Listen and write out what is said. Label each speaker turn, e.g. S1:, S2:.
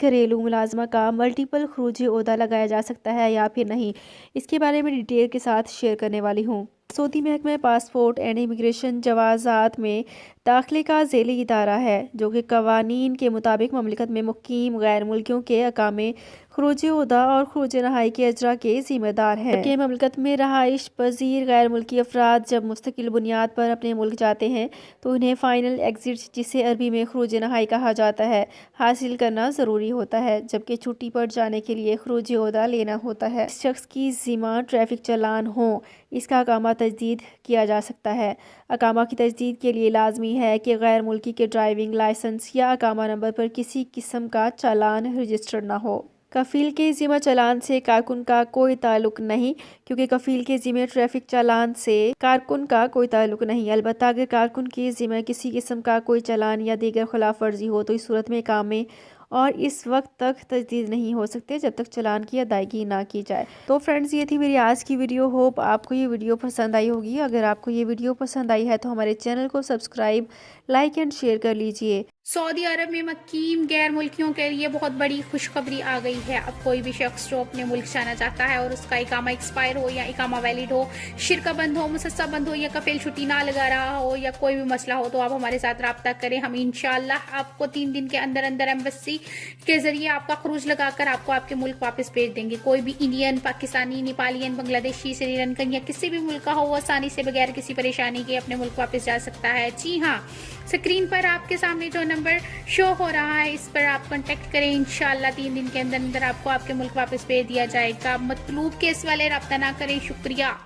S1: گھریلو ملازمہ کا ملٹیپل خروجی عہدہ لگایا جا سکتا ہے یا پھر نہیں، اس کے بارے میں ڈیٹیل کے ساتھ شیئر کرنے والی ہوں۔ سعودی محکمہ پاسپورٹ اینڈ امیگریشن جوازات میں داخلے کا ذیلی ادارہ ہے، جو کہ قوانین کے مطابق مملکت میں مقیم غیر ملکیوں کے اقامے، خروجی عہدہ اور خروج نہائی کے اجراء کے ذمہ دار ہے۔ کہ مملکت میں رہائش پذیر غیر ملکی افراد جب مستقل بنیاد پر اپنے ملک جاتے ہیں تو انہیں فائنل ایگزٹ، جسے عربی میں خروج نہائی کہا جاتا ہے، حاصل کرنا ضروری ہوتا ہے، جبکہ چھٹی پر جانے کے لیے خروجی عہدہ لینا ہوتا ہے۔ اس شخص کی ذمہ ٹریفک چالان ہو، اس کا اقامہ تجدید کیا جا سکتا ہے۔ اقامہ کی تجدید کے لیے لازمی ہے کہ غیر ملکی کے ڈرائیونگ لائسنس یا اقامہ نمبر پر کسی قسم کا چالان رجسٹرڈ نہ ہو۔ کفیل کے ذمہ چالان سے کارکن کا کوئی تعلق نہیں، کیونکہ کفیل کے ذمہ ٹریفک چالان سے کارکن کا کوئی تعلق نہیں۔ البتہ اگر کارکن کے ذمہ کسی قسم کا کوئی چالان یا دیگر خلاف ورزی ہو تو اس صورت میں اقامے اور اس وقت تک تجدید نہیں ہو سکتے جب تک چالان کی ادائیگی نہ کی جائے۔ تو فرینڈز، یہ تھی میری آج کی ویڈیو۔ ہوپ آپ کو یہ ویڈیو پسند آئی ہوگی۔ اگر آپ کو یہ ویڈیو پسند آئی ہے تو ہمارے چینل کو سبسکرائب، لائک اینڈ شیئر کر لیجئے۔
S2: سعودی عرب میں مقیم غیر ملکیوں کے لیے بہت بڑی خوشخبری آ گئی ہے۔ اب کوئی بھی شخص جو اپنے ملک جانا چاہتا ہے اور اس کا اقامہ ایکسپائر ہو یا اقامہ ویلڈ ہو، شرکہ بند ہو، مسسہ بند ہو یا کفیل چھٹی نہ لگا رہا ہو یا کوئی بھی مسئلہ ہو تو آپ ہمارے ساتھ رابطہ کریں۔ ہم انشاءاللہ آپ کو 3 دن کے اندر اندر ایمبیسی کے ذریعے آپ کا خروج لگا کر آپ کو آپ کے ملک واپس بھیج دیں گے۔ کوئی بھی انڈین، پاکستانی، نیپالین، بنگلہ دیشی، سری لنکن یا کسی بھی ملک کا ہو، وہ آسانی سے بغیر کسی پریشانی کے اپنے ملک واپس جا سکتا ہے۔ جی ہاں، اسکرین پر آپ کے سامنے جو نمبر شو ہو رہا ہے اس پر آپ کانٹیکٹ کریں۔ انشاءاللہ 3 دن کے اندر اندر آپ کو آپ کے ملک واپس بھیج دیا جائے گا۔ مطلوب کیس والے رابطہ نہ کریں۔ شکریہ۔